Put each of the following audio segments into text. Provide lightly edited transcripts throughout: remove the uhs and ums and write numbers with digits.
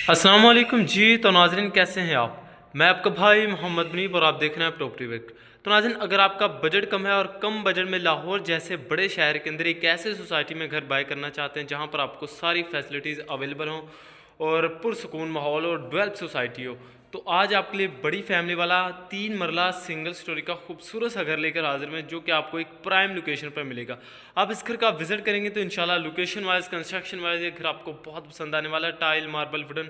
अस्सलाम वालेकुम जी। तो नाज़रीन कैसे हैं आप। मैं आपका भाई मोहम्मद मुनीब और आप देख रहे हैं प्रॉपर्टी वीक। तो नाज़रीन अगर आपका बजट कम है और कम बजट में लाहौर जैसे बड़े शहर के अंदर एक ऐसे सोसाइटी में घर बाय करना चाहते हैं जहां पर आपको सारी फैसिलिटीज़ अवेलेबल हों और पुरसकून माहौल और डेवलप सोसाइटी हो, तो आज आपके लिए बड़ी फैमिली वाला 3 मरला सिंगल स्टोरी का खूबसूरत सा घर लेकर हाजिर में, जो कि आपको एक प्राइम लोकेशन पर मिलेगा। आप इस घर का विजिट करेंगे तो इंशाल्लाह लोकेशन वाइज कंस्ट्रक्शन वाइज ये घर आपको बहुत पसंद आने वाला है। टाइल मार्बल वुडन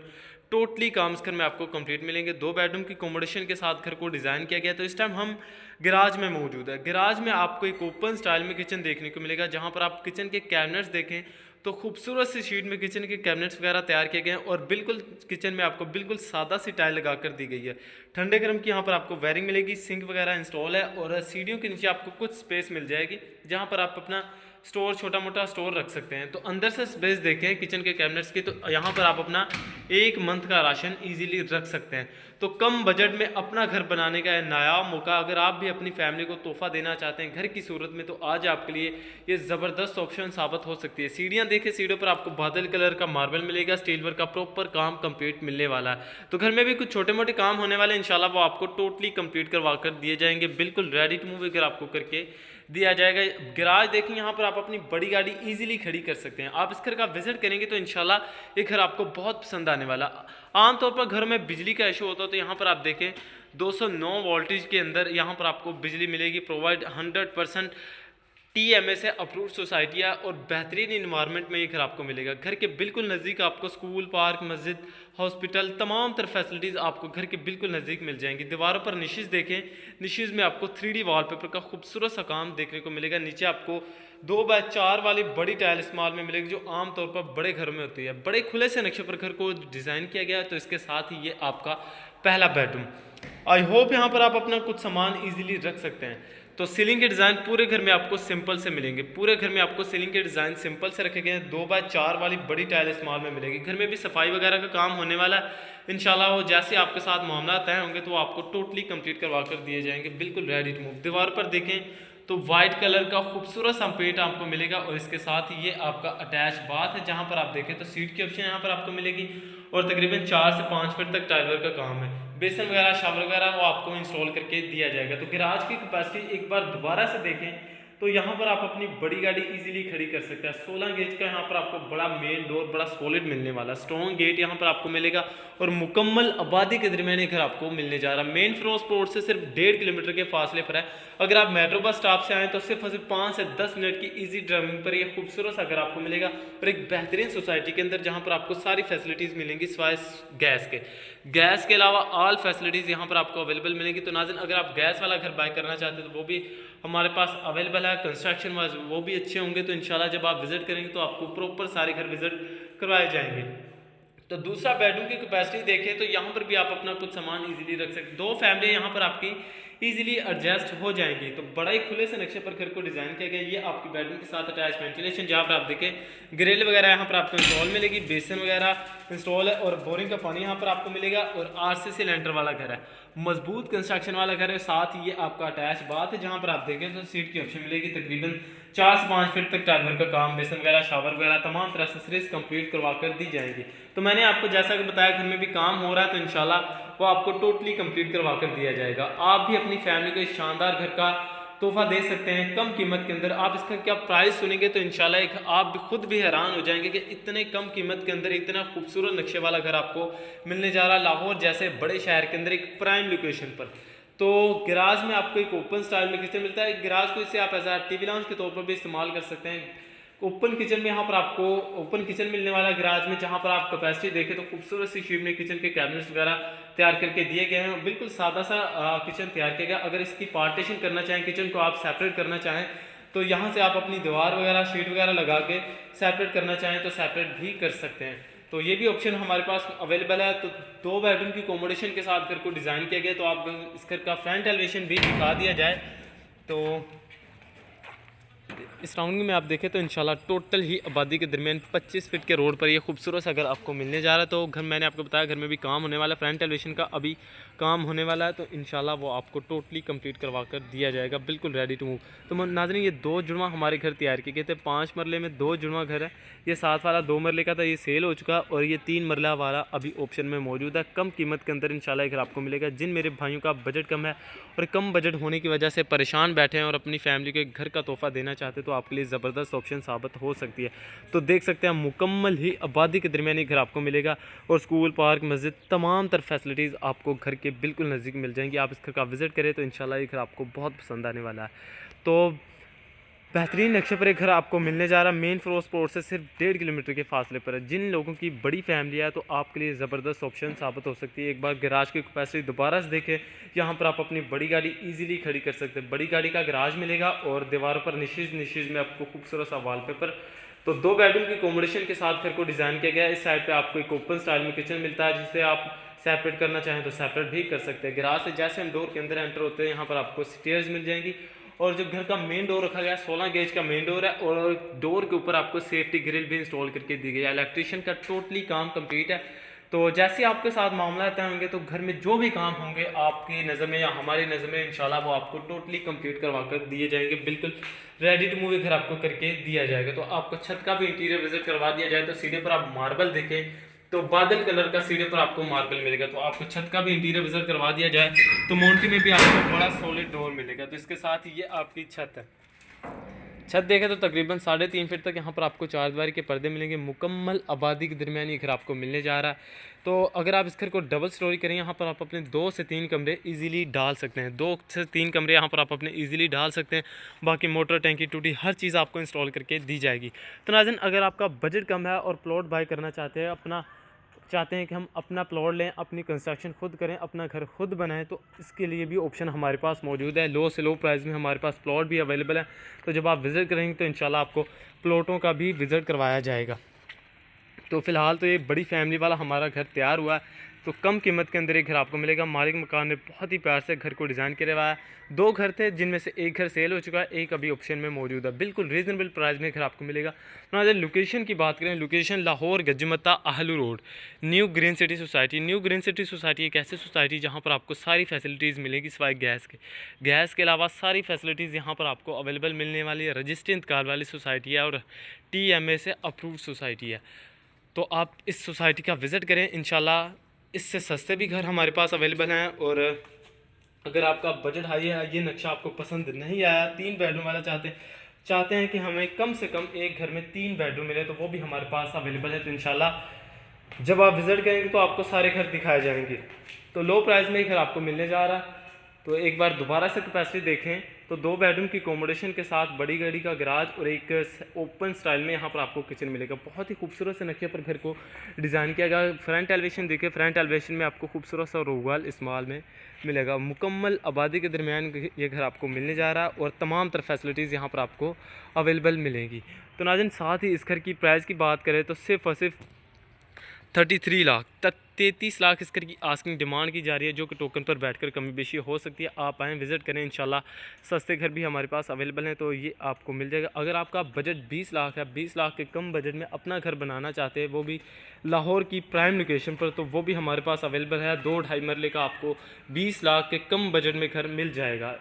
टोटली काम इस घर में आपको कंप्लीट मिलेंगे। 2 बेडरूम की अकोमोडेशन के साथ घर को डिज़ाइन किया गया है। तो इस टाइम हम गैराज में मौजूद है। गैराज में आपको एक ओपन स्टाइल में किचन देखने को मिलेगा, जहाँ पर आप किचन के कैबिनेट्स देखें तो खूबसूरत सी शीट में किचन के कैबिनेट्स वगैरह तैयार किए गए हैं और बिल्कुल किचन में आपको बिल्कुल सादा सी टाइल लगा कर दी गई है। ठंडे गर्म की यहाँ पर आपको वायरिंग मिलेगी, सिंक वगैरह इंस्टॉल है और सीढ़ियों के नीचे आपको कुछ स्पेस मिल जाएगी जहाँ पर आप अपना स्टोर छोटा मोटा स्टोर रख सकते हैं। तो अंदर से स्पेस देखें किचन के कैबिनेट्स की, तो यहाँ पर आप अपना 1 मंथ का राशन इजीली रख सकते हैं। तो कम बजट में अपना घर बनाने का नायाब मौका, अगर आप भी अपनी फैमिली को तोहफा देना चाहते हैं घर की सूरत में, तो आज आपके लिए ये ज़बरदस्त ऑप्शन साबित हो सकती है। सीढ़ियाँ देखें, सीढ़ियों पर आपको बादल कलर का मार्बल मिलेगा, स्टील वर्क का प्रॉपर काम कंप्लीट मिलने वाला है। तो घर में भी कुछ छोटे मोटे काम होने वाले इंशाल्लाह वो आपको टोटली कंप्लीट करवा कर दिए जाएंगे। बिल्कुल रेडी टू मूव घर आपको करके दिया जाएगा। गैराज देखें, यहाँ पर आप अपनी बड़ी गाड़ी इजीली खड़ी कर सकते हैं। आप इस घर का विजिट करेंगे तो इंशाल्लाह ये घर आपको बहुत पसंद आने वाला। आमतौर पर घर में बिजली का इशू होता है, तो यहाँ पर आप देखें 209 वोल्टेज के अंदर यहाँ पर आपको बिजली मिलेगी प्रोवाइड। 100% TMA से अप्रूव्ड सोसाइटी है और बेहतरीन इन्वायरमेंट में ये घर आपको मिलेगा। घर के बिल्कुल नज़दीक आपको स्कूल, पार्क, मस्जिद, हॉस्पिटल, तमाम तरह फैसिलिटीज़ आपको घर के बिल्कुल नज़दीक मिल जाएंगी। दीवारों पर निशेज़ देखें, निशेज़ में आपको 3D वॉलपेपर का खूबसूरत सा काम देखने को मिलेगा। नीचे आपको 2x4 वाली बड़ी टाइल इस्तेमाल में मिलेगी, जो आमतौर पर बड़े घर में होती है। बड़े खुले से नक्शे पर घर को डिज़ाइन किया गया है। तो इसके साथ ही ये आपका पहला बेडरूम। आई होप यहाँ पर आप अपना कुछ सामान ईजिली रख सकते हैं। तो सीलिंग के डिज़ाइन पूरे घर में आपको सिंपल से मिलेंगे। पूरे घर में आपको सीलिंग के डिज़ाइन सिंपल से रखे गए हैं। 2x4 वाली बड़ी टाइल इस्तेमाल में मिलेगी। घर में भी सफाई वगैरह का काम होने वाला है इंशाल्लाह। वो जैसे आपके साथ मामला तय होंगे तो वो आपको टोटली कंप्लीट करवा कर दिए जाएंगे, बिल्कुल रेडी टू मूव। दीवार पर देखें तो वाइट कलर का खूबसूरत सा पेंट आपको मिलेगा और इसके साथ ही ये आपका अटैच बाथ है, जहाँ पर आप देखें तो सीट की ऑप्शन यहाँ पर आपको मिलेगी और तकरीबन 4 से 5 फीट तक टाइलर का काम है। बेसन वगैरह, शावर वगैरह वो आपको इंस्टॉल करके दिया जाएगा। तो गैराज की कैपेसिटी एक बार दोबारा से देखें तो यहाँ पर आप अपनी बड़ी गाड़ी इजीली खड़ी कर सकते हैं। 16 गेज का यहाँ पर आपको बड़ा मेन डोर बड़ा सॉलिड मिलने वाला, स्ट्रॉन्ग गेट यहाँ पर आपको मिलेगा और मुकम्मल आबादी के दरमियान ये घर आपको मिलने जा रहा है। मेन फिरोज पोर्ट से सिर्फ 1.5 किलोमीटर के फासले पर है। अगर आप मेट्रो बस स्टॉप से आएँ तो सिर्फ और सिर्फ 5 से 10 मिनट की ईजी ड्राइविंग पर यह खूबसूरत सा घर आपको मिलेगा और एक बेहतरीन सोसाइटी के अंदर, जहाँ पर आपको सारी फैसिलिटीज़ मिलेंगी सिवाय गैस के अलावा ऑल फैसिलिटीज़ यहाँ पर आपको अवेलेबल मिलेंगी। तो नाज़रीन अगर आप गैस वाला घर बाय करना चाहते हैं तो वो भी हमारे पास अवेलेबल है। कंस्ट्रक्शन वाइज वो भी अच्छे होंगे। तो इंशाल्लाह जब आप विजिट करेंगे तो आपको प्रॉपर सारे घर विजिट करवाए जाएंगे। तो दूसरा बेडरूम की कैपेसिटी देखें तो यहाँ पर भी आप अपना कुछ सामान इजीली रख सकते। 2 फैमिली यहाँ पर आपकी इजीली एडजस्ट हो जाएंगी। तो बड़ा ही खुले से नक्शे पर घर को डिज़ाइन किया गया। ये आपकी बेडरूम के साथ अटैच वेंटिलेशन, जहाँ पर आप देखें ग्रिल वगैरह यहाँ पर आपको इंस्टॉल मिलेगी, बेसन वगैरह इंस्टॉल है और बोरिंग का पानी यहाँ पर आपको मिलेगा और RCC लेंटर वाला घर है, मजबूत कंस्ट्रक्शन वाला घर है। साथ ही ये आपका अटैच बाथ है, जहाँ पर आप देखें तो सीट की ऑप्शन मिलेगी। तकरीबन 4 से 5 फीट तक टाइलर का काम, बेसन वगैरह, शावर वगैरह तमाम तरह एक्सेसरीज कंप्लीट करवा कर दी जाएंगी। तो मैंने आपको जैसा कि बताया घर में भी काम हो रहा है, तो इंशाल्लाह वो आपको टोटली कंप्लीट करवा कर दिया जाएगा। आप भी अपनी फैमिली को इस शानदार घर का तोहफा दे सकते हैं कम कीमत के अंदर। आप इसका क्या प्राइस सुनेंगे तो इंशाल्लाह एक आप भी खुद भी हैरान हो जाएंगे कि इतने कम कीमत के अंदर इतना खूबसूरत नक्शे वाला घर आपको मिलने जा रहा है लाहौर जैसे बड़े शहर के अंदर एक प्राइम लोकेशन पर। तो गैराज में आपको एक ओपन स्टाइल में किचन मिलता है। गैराज को इसे आप एज आ टीवी लाउंज के तौर पर भी इस्तेमाल कर सकते हैं। ओपन किचन में यहाँ पर आपको ओपन किचन मिलने वाला गैराज में, जहाँ पर आप कैपेसिटी देखें तो खूबसूरत सी शेप में किचन के कैबिनेट्स वगैरह तैयार करके दिए गए हैं। बिल्कुल सादा सा किचन तैयार किया गया। अगर इसकी पार्टीशन करना चाहें, किचन को आप सेपरेट करना चाहें, तो यहाँ से आप अपनी दीवार वगैरह शीट वगैरह लगा के सेपरेट करना चाहें तो सेपरेट भी कर सकते हैं। तो ये भी ऑप्शन हमारे पास अवेलेबल है। तो 2 बेडरूम की अकोमोडेशन के साथ घर को डिज़ाइन किया गया। तो आप इस घर का फ्रंट एलिवेशन भी दिखा दिया जाए तो इस राउंडिंग में आप देखें तो इंशाल्लाह टोटल ही आबादी के दरमियान 25 फीट के रोड पर ये खूबसूरत सा घर आपको मिलने जा रहा है। तो घर मैंने आपको बताया घर में भी काम होने वाला है, फ्रंट एलिवेशन का अभी काम होने वाला है, तो इंशाल्लाह वो आपको टोटली कंप्लीट करवा कर दिया जाएगा, बिल्कुल रेडी टू मूव। तो नाज़रीन ये 2 जुड़वा हमारे घर तैयार किए गए थे, 5 मरले में 2 जुड़वा घर है। ये 7 वाला 2 मरले का था, ये सेल हो चुका, और ये 3 मरला वाला अभी ऑप्शन में मौजूद है। कम कीमत के अंदर इंशाल्लाह ये घर आपको मिलेगा। जिन मेरे भाइयों का बजट कम है और कम बजट होने की वजह से परेशान बैठे हैं और अपनी फैमिली को एक घर का तोहफा देना चाहते हैं, तो आपके लिए ज़बरदस्त ऑप्शन साबित हो सकती है। तो देख सकते हैं मुकम्मल ही आबादी के दरमियान घर आपको मिलेगा, और स्कूल, पार्क, मस्जिद, तमाम तर फैसिलिटीज़ आपको घर के बिल्कुल नज़दीक मिल जाएंगी। आप इस घर का विज़िट करें तो इंशाल्लाह ये घर आपको बहुत पसंद आने वाला है। तो बेहतरीन नक्शे पर एक घर आपको मिलने जा रहा है, मेन फ्लोर स्पोर्ट से सिर्फ 1.5 किलोमीटर के फासले पर है। जिन लोगों की बड़ी फैमिली है तो आपके लिए ज़बरदस्त ऑप्शन साबित हो सकती है। एक बार गैराज की कैपेसिटी दोबारा से देखें, यहाँ पर आप अपनी बड़ी गाड़ी इजीली खड़ी कर सकते हैं। बड़ी गाड़ी का गैराज मिलेगा, और दीवारों पर निशिज में आपको खूबसूरत सा वॉलपेपर। तो 2 बेडरूम की अकोमोडेशन के साथ घर को डिज़ाइन किया गया है। इस साइड पर आपको एक ओपन स्टाइल में किचन मिलता है, जिसे आप सेपरेट करना चाहें तो सेपरेट भी कर सकते हैं। गैराज से जैसे हम डोर के अंदर एंटर होते हैं, यहाँ पर आपको स्टेयर्स मिल जाएंगी, और जो घर का मेन डोर रखा गया है 16 गेज का मेन डोर है, और डोर के ऊपर आपको सेफ्टी ग्रिल भी इंस्टॉल करके दी गई है। इलेक्ट्रिशियन का टोटली काम कंप्लीट है। तो जैसे आपके साथ मामला तय होंगे तो घर में जो भी काम होंगे आपकी नज़र में या हमारी नज़र में इंशाल्लाह वो आपको टोटली कंप्लीट करवा कर दिए जाएंगे, बिल्कुल रेडी टू मूव घर आपको करके दिया जाएगा। तो आपको छत का भी इंटीरियर विजिट करवा दिया जाए। तो सीढ़े पर आप मार्बल देखें तो बादल कलर का सीढ़े पर आपको मार्बल मिलेगा। तो आपको छत का भी इंटीरियर विजिट करवा दिया जाए तो मोन्टी में भी आपको बड़ा सॉलिड डोर मिलेगा। तो इसके साथ ये आपकी छत है। छत देखें तो तकरीबन 3.5 फीट तक यहाँ पर आपको 4 दीवारी के पर्दे मिलेंगे। मुकम्मल आबादी के दरमियान ये घर आपको मिलने जा रहा है। तो अगर आप इस घर को डबल स्टोरी करें, यहाँ पर आप अपने 2 से 3 कमरे इजीली डाल सकते हैं। 2 से 3 कमरे यहाँ पर आप अपने इजीली डाल सकते हैं। बाकी मोटर, टैंकी, टूटी हर चीज़ आपको इंस्टॉल करके दी जाएगी। तो नाज़रीन अगर आपका बजट कम है और प्लॉट बाय करना चाहते हैं कि हम अपना प्लॉट लें, अपनी कंस्ट्रक्शन खुद करें, अपना घर खुद बनाएं, तो इसके लिए भी ऑप्शन हमारे पास मौजूद है। लो से लो प्राइस में हमारे पास प्लॉट भी अवेलेबल है। तो जब आप विज़िट करेंगे तो इंशाल्लाह आपको प्लॉटों का भी विज़िट करवाया जाएगा। तो फ़िलहाल तो ये बड़ी फैमिली वाला हमारा घर तैयार हुआ है। तो कम कीमत के अंदर एक घर आपको मिलेगा। मालिक मकान ने बहुत ही प्यार से घर को डिज़ाइन करवाया है। 2 घर थे जिनमें से एक घर सेल हो चुका है, एक अभी ऑप्शन में मौजूद है। बिल्कुल रीज़नेबल प्राइस में घर आपको मिलेगा। तो अगर लोकेशन की बात करें, लोकेशन लाहौर गजमता आहलू road, new green city society. New green city society एक ऐसी सोसाइटी जहाँ पर आपको सारी फैसिलिटीज़ मिलेगी सिवाय गैस के अलावा सारी फैसिलिटीज़ यहाँ पर आपको अवेलेबल मिलने वाली है। रजिस्ट्री इंतकाल वाली सोसाइटी है और TMA से अप्रूव्ड सोसाइटी है। तो आप इस सोसाइटी का विज़िट करें, इंशाल्लाह इससे सस्ते भी घर हमारे पास अवेलेबल हैं। और अगर आपका बजट हाई है, ये नक्शा आपको पसंद नहीं आया, 3 बेडरूम वाला चाहते हैं कि हमें कम से कम एक घर में 3 बेडरूम मिले, तो वो भी हमारे पास अवेलेबल है। तो इंशाल्लाह जब आप विज़िट करेंगे तो आपको सारे घर दिखाए जाएंगे। तो लो प्राइस में ही घर आपको मिलने जा रहा है। तो एक बार दोबारा से कैपेसिटी देखें तो 2 बेडरूम की अकोमोडेशन के साथ बड़ी गाड़ी का गैराज और एक ओपन स्टाइल में यहाँ पर आपको किचन मिलेगा। बहुत ही खूबसूरत से नक्शे पर घर को डिज़ाइन किया गया। फ्रंट एलिवेशन देखिए, फ्रंट एलिवेशन में आपको खूबसूरत सा रोगवाल इस्तेमाल में मिलेगा। मुकम्मल आबादी के दरमियान ये घर आपको मिलने जा रहा है और तमाम तर फैसिलिटीज़ यहाँ पर आपको अवेलेबल मिलेंगी। तो नाज़रीन साथ ही इस घर की प्राइस की बात करें तो सिर्फ और सिर्फ 33 लाख तक 33 लाख इस घर की आस्किंग डिमांड की जा रही है, जो कि टोकन पर बैठकर कमी बेशी हो सकती है। आप आएँ, विज़िट करें, इंशाल्लाह सस्ते घर भी हमारे पास अवेलेबल हैं, तो ये आपको मिल जाएगा। अगर आपका बजट 20 लाख है, 20 लाख के कम बजट में अपना घर बनाना चाहते हैं, वो भी लाहौर की प्राइम लोकेशन पर, तो वो भी हमारे पास अवेलेबल है। 2-2.5 मरले का आपको 20 लाख के कम बजट में घर मिल जाएगा।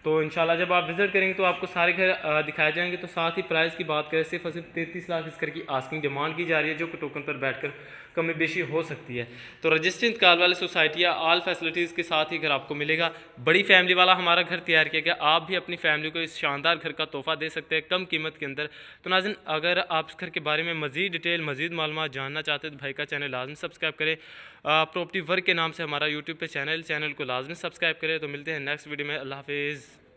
तो इंशाल्लाह जब आप विज़िट करेंगे तो आपको सारे घर दिखाए जाएंगे। तो साथ ही प्राइस की बात करें, सिर्फ और सिर्फ 33 लाख इस घर की आस्किंग डिमांड की जा रही है, जो कि टोकन पर बैठकर कमी बेशी हो सकती है। तो रजिस्ट्री इंतकाल वाली सोसाइटी या ऑल फैसिलिटीज़ के साथ ही घर आपको मिलेगा। बड़ी फैमिली वाला हमारा घर तैयार किया गया। आप भी अपनी फैमिली को इस शानदार घर का तोहफ़ा दे सकते हैं कम कीमत के अंदर। तो नाज़रीन अगर आप इस घर के बारे में मज़ीद डिटेल, मज़ीद मालूमात जानना चाहते हैं तो भाई का चैनल लाजमी सब्सक्राइब करें। प्रॉपर्टी वर्क के नाम से हमारा यूट्यूब पे चैनल को लाजमी सब्सक्राइब करें। तो मिलते हैं नेक्स्ट वीडियो में। अल्लाह हाफिज़।